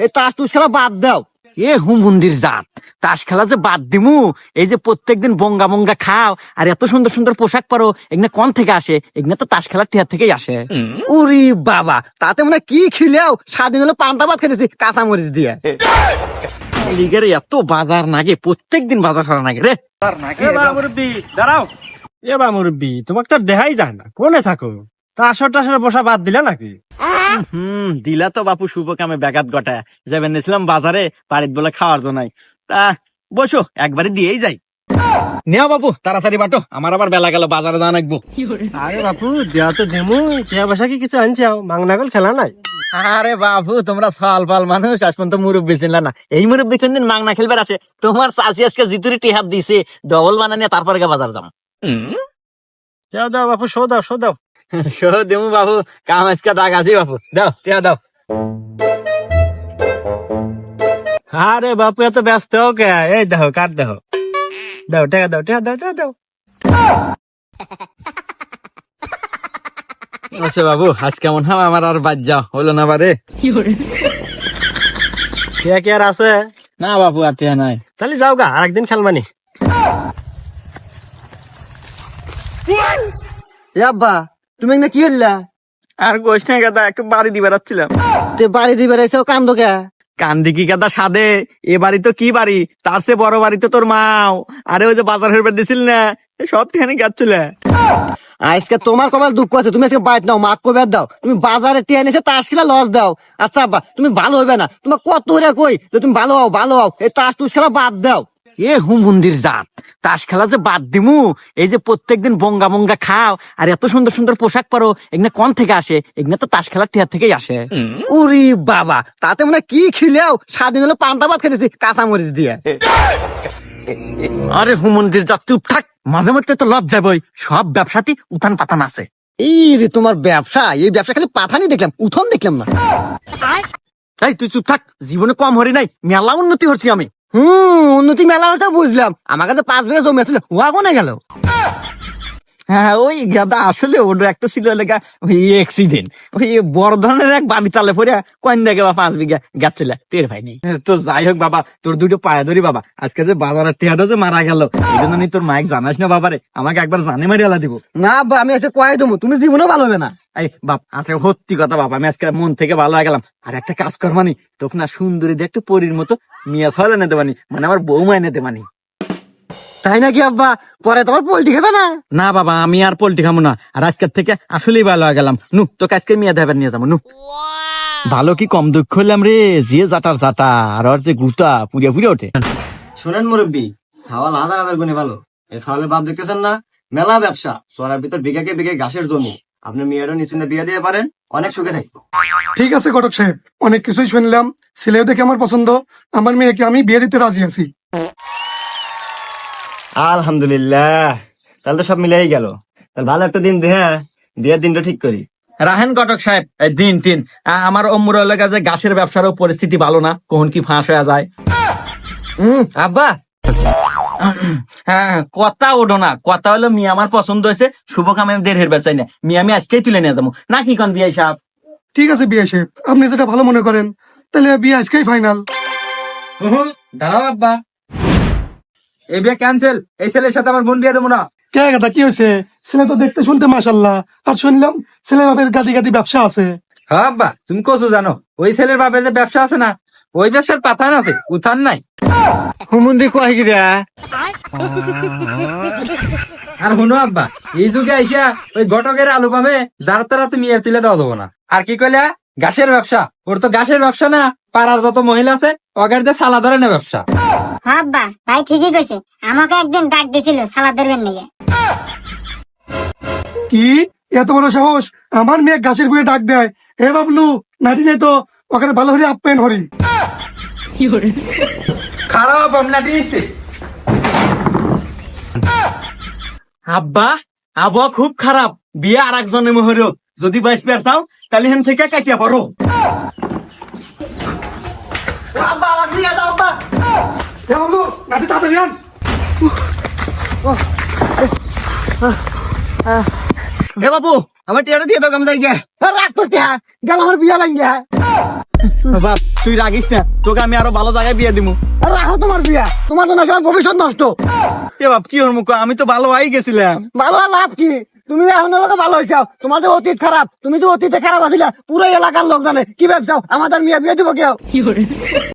এই তাস টুস খেলা বাদ দাও। এ হুমুন্দির জাত, তাস খেলা যে বাদ দিমু, এই যে প্রত্যেকদিন বঙ্গা বঙ্গা খাও আর এত সুন্দর সুন্দর পোশাক পরো, এগুলো কোন থেকে আসে? এগুলো তো তাস খেলার টিয়ার থেকেই আসে। উরি বাবা, তাতে মানে কি খিলেও স্বাধীন হলো পান্তা ভাত খেতেছি কাঁচামরিচ দিয়ে। লিগের এত বাজার নাগে, প্রত্যেকদিন বাজার করা নাগে রে। মুরব্বী দাঁড়াও। এবার মুরব্বী তোমাকে তো দেখাই যায় না, কোনে থাকো? তাসর টাসর বসা বাদ দিলে নাকি? দিলা তো বাপু শুভ কামে ব্যাঘাত ঘটায় যাবেন নিয়েছিলাম বাজারে, বাড়ির বলে খাওয়ার জন্য। তা বসো, একবারে দিয়েই যাই। নেও বাপু তাড়াতাড়ি বাটো, আমার আবার বেলা গেল, বাজারে যাওয়া লাগবো। আরে বাপু দেওয়া তো দেমু, টিয়া পয়সা কি কিছু আনছাও? মাংনাগল খেলা নাই? আরে বাবু, তোমরা সাল পাল মানুষ, আজ পর্যন্ত মুরব্বী ছিলা না। এই মুরব্বী কোনদিন মাংনা খেলবার আসে? তোমার চাষি আজকে জিতুরি টিহাত দিছে, ডবল বানানিয়ে তারপরে বাজার যাম। দাও দাও বাপু, শো দাও, শো দাও। শো দেমু বাবু, কাম আজকে দাগ আছে বাপু, দাও টিহা দাও। আরে বাপু এত ব্যস্ত হোক, এই দেখো কাট দেখো, দাও টাকা দাও, টাকা দাও, টাকা দাও। আচ্ছা বাবু, আজ কেমন হয় আমার আর বাদ যাও হলো না বারে। টিয়া কি আর আছে? না বাপু, আর টিহা নাই। তাহলে যাও গা, আরেকদিন খেলবানি। আব্বা, তুমি না কি হল্লা? আর গোস নাই গাদা, একটু বাড়ি দিবার আসছিলাম। তে বাড়ি দিবার এসেও কান্দো কে? কান্দি কি গাদা সাদে? এ বাড়ি তো কি বাড়ি, তার সে বড় বাড়ি তো তোর মাও। আরে ওই যে বাজার হেরবার দিছিল না, সব ঠিকানে গেছিল। আজকে তোমার কমাল দুঃখ আছে, তুমি আজকে বাইট নাও, মাক কবে দাও। তুমি বাজারে টিয়া নিয়েছে তাস খেলা লস দাও। আচ্ছা আব্বা, তুমি ভালো হইবে না, তোমার কত করে কই যে তুমি ভালো হও, ভালো হও, এই তাস টুস খেলা বাদ দাও। এ হুমুন্দির জাত, তাস খেলা যে বাদ দিমু, এই যে প্রত্যেকদিন বঙ্গা বঙ্গা খাও আর এত সুন্দর সুন্দর পোশাক পরো, এগুলো কোন থেকে আসে? এগুলো তো তাস খেলার টিয়ার থেকেই আসে। উরি বাবা, তাতে মানে কি খিলেও স্বাধীন হলো পান্তা ভাত খেতেছি কাঁচামরিচ দিয়ে। আরে হুমুন্দির জাত, চুপ থাক, মাঝে মধ্যে তো লজ্জা বই, সব ব্যবসাতেই উথান পাতান আছে। এই রে তোমার ব্যবসা, এই ব্যবসা খালি পাথানি দেখলাম, উঠন দেখলাম না। এই তুই চুপ থাক, জীবনে কম হরি নাই, মেলা উন্নতি হচ্ছি আমি। উন্নতি মেলা হতে বুঝলাম, আমার কাছে 5 বিঘা জমি আসলে ওয়া কোনে গেল? হ্যাঁ ওই গাদা আসলে ওটা একটা ছিল লেগা ওই অ্যাক্সিডেন্ট, ওই বড় ধরনের এক বাড়ি তালে পরে কোন দেখে বা 5 বিঘা গাছছিল টের ভাইনি। তো যাই হোক বাবা, তোর দুটো পায়ে ধরি বাবা, আজকে যে বাজারের টেহাটা যে মারা গেল, এই জন্য তোর মাইক জানাস না বাবারে, আমাকে একবার জানে মারি আলা দিব না। বা আমি আজকে কয়ে দেবো, তুমি জীবনেও ভালো হবে না। এই বাপ, আজকে সত্যি কথা বাবা, আমি আজকে মন থেকে ভালো হয়ে গেলাম। আর একটা কাজ কর মানি, তোকে না সুন্দরী দিয়ে একটু পরীর মতো মিয়া ছয়লা নিতে পারি, মানে আমার বৌমায় নিতে পারি। তাই নাকি আব্বা? পরে তোমার পোল্ট্রি খাবে না? না বাবা, আমি আর পোল্ট্রি খাবো না, আর আজকের থেকে আসলেই ভালো হয়ে গেলাম। নু তোকে আজকে মিয়া দেবার নিয়ে যাবো। নু ভালো কি কম দুঃখ হইলাম রে, যে জাটার জাটা আর ওর যে গুতা পুড়িয়া পুড়িয়া ওঠে। শোনেন মুরব্বী, ছাওয়াল হাজার হাজার গুণে ভালো। এই ছাওয়ালের বাপ দেখতেছেন না, মেলা ব্যবসা, সোনার ভিতর বিঘাকে বিঘে ঘাসের জমি। আপনি মেয়েরও নিচে বিয়ে দিয়ে পারেন, অনেক সুখে থাকবো। ঠিক আছে ঘটক সাহেব, অনেক কিছুই শুনলাম, ছেলেও দেখে আমার পছন্দ, আমার মেয়েকে আমি বিয়ে দিতে রাজি আছি। আলহামদুলিল্লাহ, তাহলে তো সব মিলেই গেল। তাহলে ভালো একটা দিন হ্যাঁ, বিয়ের দিনটা ঠিক করি। রাহেন ঘটক সাহেব, এই দিন তিন আমার অম্মুর লেগে যে ঘাসের ব্যবসারও পরিস্থিতি ভালো না, কখন কি ফাঁস হয়ে যায়। আব্বা হ্যাঁ, কথা ওঠো না, কথা হলো মিয়া আমার পছন্দ হয়েছে, শুভ কামে দের হেরবার চাই না, মিয়া আমি আজকেই তুলে নিয়ে যাবো না কি কোন বিয়ে সাহেব? ঠিক আছে বিয়ে সাহেব, আপনি যেটা ভালো মনে করেন, তাহলে বিয়ে আজকেই ফাইনাল। দাঁড়াও আব্বা, এই বিয়ে ক্যান্সেল, এই ছেলের সাথে আমার বোন বিয়ে দেবো না। কে কথা কি হয়েছে? ছেলে তো দেখতে শুনতে মাশাল্লাহ, আর শুনলাম ছেলে বাপের গাদি গাদি ব্যবসা আছে। হ্যাঁ আব্বা, তুমি কত জানো, ওই ছেলের বাপের যে ব্যবসা আছে না, ওই ব্যবসার পাথান আছে, উঠান নাই। হুমুন্দি কয় গিরা? আর শুনো আব্বা, এই যুগে আইসা ওই ঘটকের আলু পামে যার তারা তো মেয়ের তুলে দেওয়া দেবো না। আর কি কইলা? ঘাসের ব্যবসা, ওর তো ঘাসের ব্যবসা না, পাড়ার যত মহিলা আছে ওদের যে সালা ধরনের ব্যবসা। হ্যাঁ আব্বা, ভাই ঠিকই কইছে, আমাকে একদিন ডাক দিছিল সালাদ ধরবেন নিয়ে। কি এত বড় সাহস, আমার মেয়ে গাছের বুয়ে ডাক দেয়? হে বাবলু, নাটি নেই তো, ওখানে ভালো হরি আপ্যায়ন হরি। খারাপ আমরা দিয়েছি। আব্বা আবহাওয়া খুব খারাপ, বিয়ে আর একজনের মহর, যদি বাইশ পেয়ার চাও তাহলে হেন থেকে কাটিয়া পড়ো। আব্বা আমাকে নিয়ে যাও আব্বা। হে বাবলু, নাটি তাড়াতাড়ি আন। এ বাবু, আমার টিয়াটা দিয়ে দাও, আমি যাই গে। রাগ করতে গেল আমার বিয়া লাগিয়ে। বাপ তুই রাগিস না, তোকে আমি আরো ভালো জায়গায় বিয়ে দিমু। আর রাখো তোমার বিয়া, তোমার জন্য সব ভবিষ্যৎ নষ্ট। এ বাপ কি ওর মুখ, আমি তো ভালো হয়ে গেছিলাম। ভালো আর লাভ কি? তুমি এখন লোকে ভালো হয়েছাও, তোমার যে অতীত খারাপ, তুমি তো অতীতে খারাপ আছিলা, পুরো এলাকার লোক জানে। কি ভাবছাও আমাদের মেয়ে বিয়ে দিব কেউ?